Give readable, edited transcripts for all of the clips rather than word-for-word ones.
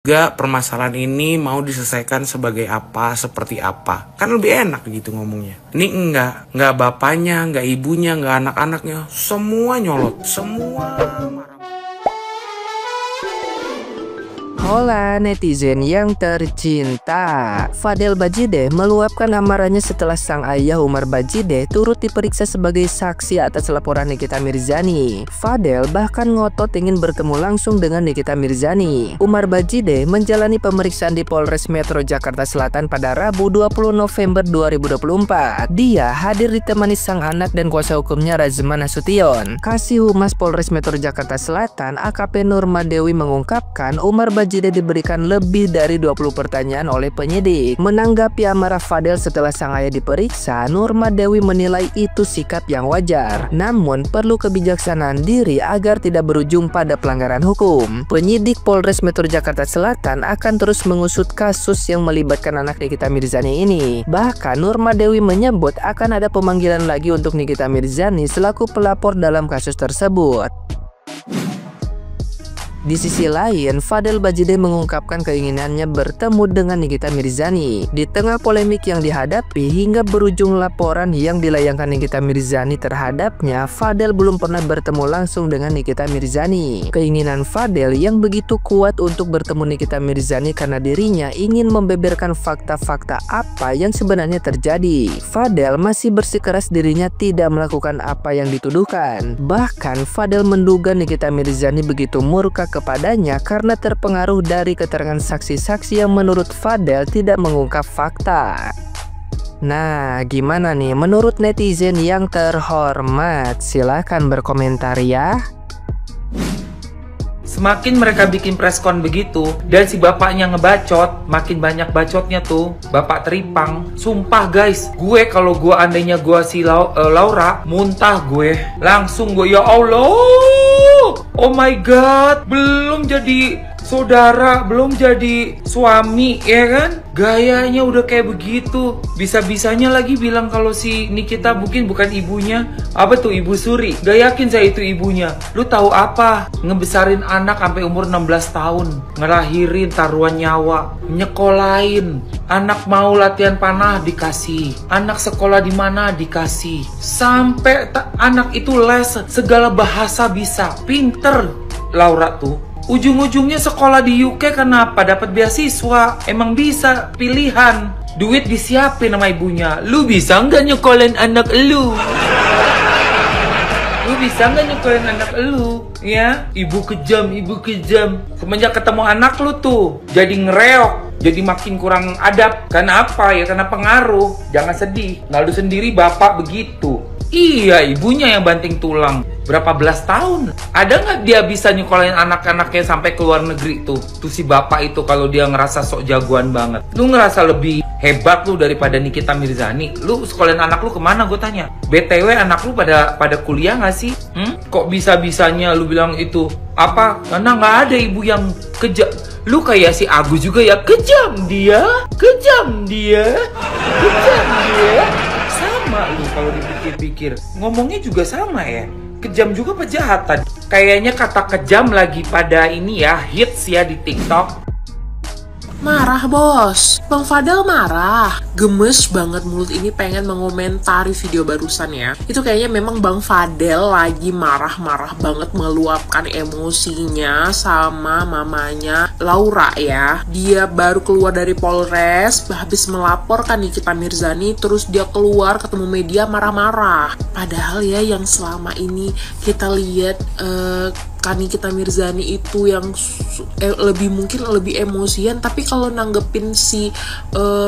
Juga permasalahan ini mau diselesaikan sebagai apa, seperti apa. Kan lebih enak gitu ngomongnya. Ini enggak bapaknya, enggak ibunya, enggak anak-anaknya. Semua nyolot, semua marah. Hola netizen yang tercinta, Fadel Bajideh meluapkan amarahnya setelah sang ayah Umar Bajideh turut diperiksa sebagai saksi atas laporan Nikita Mirzani. Fadel bahkan ngotot ingin bertemu langsung dengan Nikita Mirzani. Umar Bajideh menjalani pemeriksaan di Polres Metro Jakarta Selatan pada Rabu 20 November 2024. Dia hadir ditemani sang anak dan kuasa hukumnya Razman Nasution. Kasih Humas Polres Metro Jakarta Selatan AKP Nurma Dewi mengungkapkan Umar Bajideh diberikan lebih dari 20 pertanyaan oleh penyidik. Menanggapi amarah Fadel setelah sang ayah diperiksa, Nurma Dewi menilai itu sikap yang wajar. Namun perlu kebijaksanaan diri agar tidak berujung pada pelanggaran hukum. Penyidik Polres Metro Jakarta Selatan akan terus mengusut kasus yang melibatkan anak Nikita Mirzani ini. Bahkan Nurma Dewi menyebut akan ada pemanggilan lagi untuk Nikita Mirzani selaku pelapor dalam kasus tersebut. Di sisi lain, Fadel Bajideh mengungkapkan keinginannya bertemu dengan Nikita Mirzani. Di tengah polemik yang dihadapi hingga berujung laporan yang dilayangkan Nikita Mirzani terhadapnya, Fadel belum pernah bertemu langsung dengan Nikita Mirzani. Keinginan Fadel yang begitu kuat untuk bertemu Nikita Mirzani karena dirinya ingin membeberkan fakta-fakta apa yang sebenarnya terjadi. Fadel masih bersikeras dirinya tidak melakukan apa yang dituduhkan. Bahkan Fadel menduga Nikita Mirzani begitu murka kepadanya karena terpengaruh dari keterangan saksi-saksi yang menurut Fadel tidak mengungkap fakta. Nah, gimana nih menurut netizen yang terhormat? Silahkan berkomentar ya. Semakin mereka bikin preskon begitu dan si bapaknya ngebacot, makin banyak bacotnya tuh bapak teripang. Sumpah guys, gue kalau gue andainya gue si Laura, muntah gue. Langsung gue, ya Allah, oh my god, belum jadi saudara, belum jadi suami, ya kan? Gayanya udah kayak begitu. Bisa-bisanya lagi bilang kalau si Nikita mungkin bukan ibunya. Apa tuh, Ibu Suri? Gak yakin saya itu ibunya. Lu tahu apa? Ngebesarin anak sampai umur 16 tahun. Ngelahirin taruhan nyawa. Nyekolahin. Anak mau latihan panah dikasih. Anak sekolah di mana dikasih. Sampai anak itu les segala bahasa bisa. Pinter Laura tuh. Ujung-ujungnya sekolah di UK kenapa? Dapat beasiswa. Emang bisa pilihan. Duit disiapin sama ibunya. Lu bisa nggak nyekolin anak lu? Lu bisa nggak nyekolin anak lu? Ya, ibu kejam, ibu kejam. Semenjak ketemu anak lu tuh, jadi ngereok. Jadi makin kurang adab. Karena apa ya? Karena pengaruh. Jangan sedih. Lalu sendiri bapak begitu. Iya, ibunya yang banting tulang. Berapa belas tahun? Ada nggak dia bisa nyekolahin anak-anaknya sampai ke luar negeri tuh? Tuh si bapak itu kalau dia ngerasa sok jagoan banget. Lu ngerasa lebih hebat lu daripada Nikita Mirzani. Lu sekolahin anak lu kemana, gue tanya? BTW anak lu pada kuliah nggak sih? Kok bisa-bisanya lu bilang itu? Apa? Karena nggak ada ibu yang kejam. Lu kayak si Agus juga ya, kejam dia, kejam dia, kejam dia. Sama lu kalau dipikir-pikir. Ngomongnya juga sama ya. Kejam juga apa jahat tadi? Kayaknya kata kejam lagi pada ini ya, hits ya di TikTok. Marah bos, Bang Fadel marah. Gemes banget mulut ini pengen mengomentari video barusan ya. Itu kayaknya memang Bang Fadel lagi marah-marah banget meluapkan emosinya sama mamanya Laura ya. Dia baru keluar dari Polres, habis melaporkan Nikita Mirzani, terus dia keluar ketemu media marah-marah. Padahal ya yang selama ini kita lihat Nikita Mirzani itu yang mungkin lebih emosian, tapi kalau nanggepin si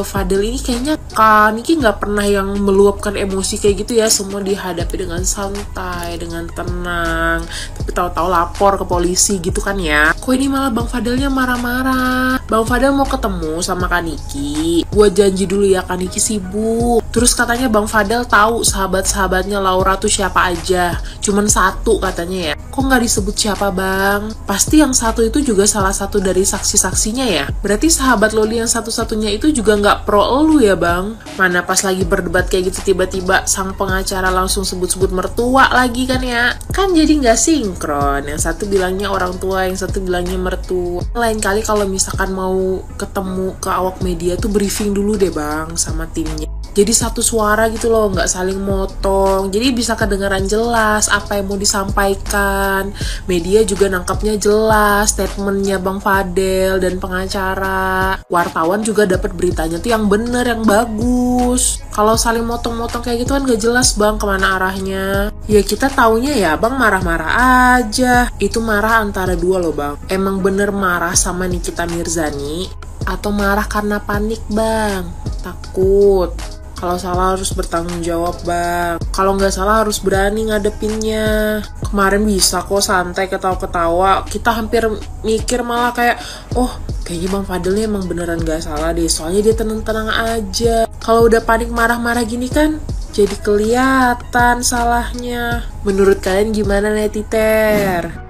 Fadel ini kayaknya Kak Niki nggak pernah yang meluapkan emosi kayak gitu ya. Semua dihadapi dengan santai, dengan tenang, tapi tahu-tahu lapor ke polisi gitu kan ya. Kok ini malah Bang Fadelnya marah-marah? Bang Fadel mau ketemu sama Kak Niki. Gua janji dulu ya, Kak Niki sibuk. Terus katanya Bang Fadel tahu sahabat-sahabatnya Laura tuh siapa aja. Cuman satu katanya ya. Kok nggak disebut siapa Bang? Pasti yang satu itu juga salah satu dari saksi-saksinya ya. Berarti sahabat Loli yang satu-satunya itu juga nggak pro elu ya Bang? Mana pas lagi berdebat kayak gitu tiba-tiba sang pengacara langsung sebut-sebut mertua lagi kan ya. Kan jadi nggak sinkron. Yang satu bilangnya orang tua, yang satu bilangnya mertua. Lain kali kalau misalkan mau ketemu ke awak media tuh briefing dulu deh Bang sama timnya. Jadi satu suara gitu loh, nggak saling motong. Jadi bisa kedengaran jelas apa yang mau disampaikan. Media juga nangkapnya jelas, statementnya Bang Fadel dan pengacara. Wartawan juga dapat beritanya tuh yang bener, yang bagus. Kalau saling motong-motong kayak gitu kan nggak jelas Bang kemana arahnya. Ya kita taunya ya Bang marah-marah aja. Itu marah antara dua loh Bang. Emang bener marah sama Nikita Mirzani atau marah karena panik Bang? Takut. Kalau salah harus bertanggung jawab Bang. Kalau nggak salah harus berani ngadepinnya. Kemarin bisa kok santai ketawa-ketawa. Kita hampir mikir malah kayak, oh kayaknya Bang Fadel nih emang beneran nggak salah deh. Soalnya dia tenang-tenang aja. Kalau udah panik marah-marah gini kan, jadi kelihatan salahnya. Menurut kalian gimana netiter?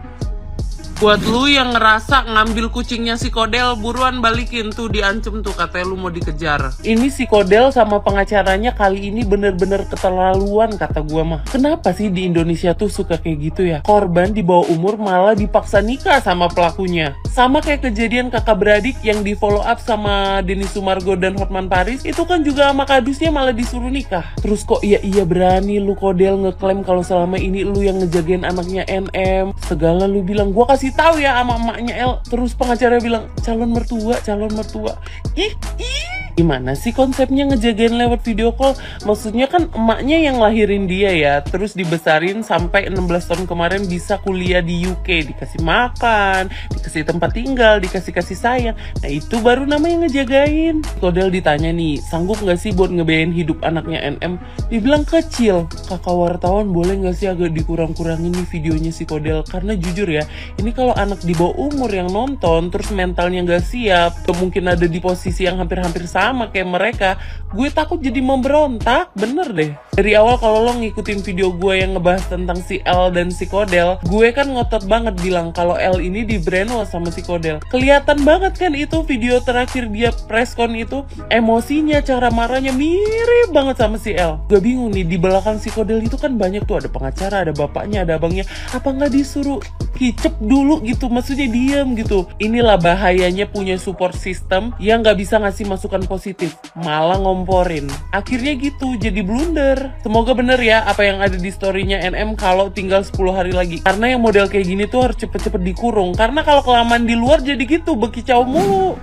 Buat lu yang ngerasa ngambil kucingnya si Kodel, buruan balikin tuh, diancem tuh katanya lu mau dikejar. Ini si Kodel sama pengacaranya kali ini bener-bener keterlaluan kata gua mah. Kenapa sih di Indonesia tuh suka kayak gitu ya? Korban di bawah umur malah dipaksa nikah sama pelakunya. Sama kayak kejadian kakak beradik yang di follow up sama Denny Sumargo dan Hotman Paris, itu kan juga sama kadusnya malah disuruh nikah. Terus kok iya berani lu Kodel ngeklaim kalau selama ini lu yang ngejagain anaknya NM. Segala lu bilang, gua kasih tahu ya sama emaknya El. Terus pengacara bilang calon mertua. Ih. Gimana sih konsepnya ngejagain lewat video call? Maksudnya kan emaknya yang lahirin dia ya, terus dibesarin sampai 16 tahun kemarin bisa kuliah di UK, dikasih makan, dikasih tempat tinggal, dikasih kasih sayang. Nah itu baru namanya ngejagain. Kodel ditanya nih, sanggup gak sih buat ngebiayain hidup anaknya NM? Dibilang kecil. Kakak wartawan boleh gak sih agak dikurang-kurangin nih videonya si Kodel? Karena jujur ya, ini kalau anak di bawah umur yang nonton, terus mentalnya gak siap, atau mungkin ada di posisi yang hampir-hampir sama kayak mereka, gue takut jadi memberontak, bener deh. Dari awal kalau lo ngikutin video gue yang ngebahas tentang si El dan si Kodel, gue kan ngotot banget bilang kalau El ini di brainwash sama si Kodel. Kelihatan banget kan itu video terakhir dia presscon itu, emosinya, cara marahnya mirip banget sama si El. Gue bingung nih, di belakang si Kodel itu kan banyak tuh, ada pengacara, ada bapaknya, ada abangnya. Apa nggak disuruh kicep dulu gitu, maksudnya diem gitu. Inilah bahayanya punya support system yang nggak bisa ngasih masukan positif, malah ngomporin. Akhirnya gitu, jadi blunder. Semoga bener ya apa yang ada di storynya NM kalau tinggal 10 hari lagi. Karena yang model kayak gini tuh harus cepet-cepet dikurung. Karena kalau kelamaan di luar jadi gitu, bekicau mulu.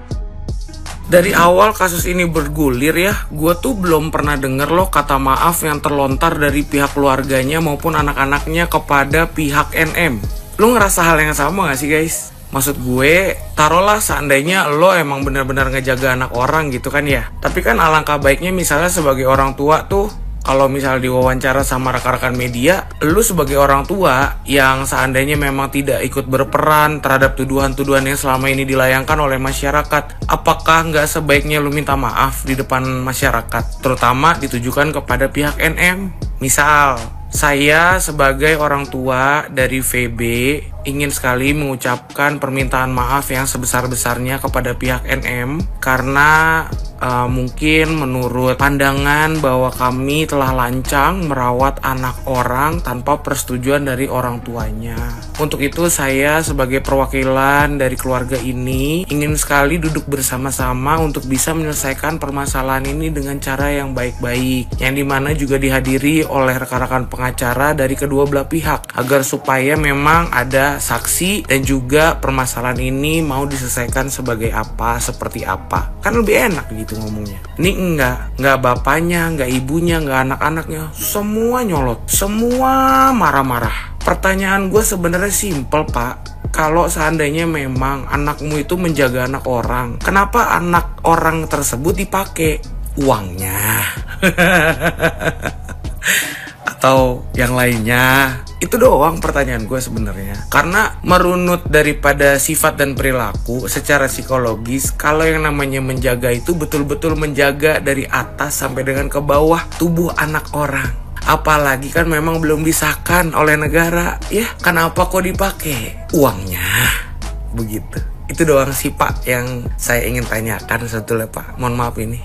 Dari awal kasus ini bergulir ya, gue tuh belum pernah denger loh kata maaf yang terlontar dari pihak keluarganya maupun anak-anaknya kepada pihak NM. Lu ngerasa hal yang sama gak sih guys? Maksud gue, taruhlah seandainya lo emang benar-benar ngejaga anak orang gitu kan ya. Tapi kan alangkah baiknya misalnya sebagai orang tua tuh, kalau misalnya diwawancara sama rekan-rekan media, lu sebagai orang tua yang seandainya memang tidak ikut berperan terhadap tuduhan-tuduhan yang selama ini dilayangkan oleh masyarakat, apakah nggak sebaiknya lu minta maaf di depan masyarakat, terutama ditujukan kepada pihak NM? Misal, saya sebagai orang tua dari VB ingin sekali mengucapkan permintaan maaf yang sebesar-besarnya kepada pihak NM karena mungkin menurut pandangan bahwa kami telah lancang merawat anak orang tanpa persetujuan dari orang tuanya. Untuk itu saya sebagai perwakilan dari keluarga ini ingin sekali duduk bersama-sama untuk bisa menyelesaikan permasalahan ini dengan cara yang baik-baik, yang dimana juga dihadiri oleh rekan-rekan pengacara dari kedua belah pihak, agar supaya memang ada saksi dan juga permasalahan ini mau diselesaikan sebagai apa, seperti apa. Kan lebih enak gitu ngomongnya. Ini enggak bapaknya, enggak ibunya, enggak anak-anaknya, semua nyolot, semua marah-marah. Pertanyaan gue sebenarnya simpel Pak. Kalau seandainya memang anakmu itu menjaga anak orang, kenapa anak orang tersebut dipakai uangnya? atau yang lainnya? Itu doang pertanyaan gue sebenarnya. Karena merunut daripada sifat dan perilaku secara psikologis, kalau yang namanya menjaga itu betul-betul menjaga dari atas sampai dengan ke bawah tubuh anak orang. Apalagi kan memang belum disahkan oleh negara. Ya, kenapa kok dipakai uangnya? Begitu. Itu doang sih Pak yang saya ingin tanyakan sebetulnya Pak. Mohon maaf ini.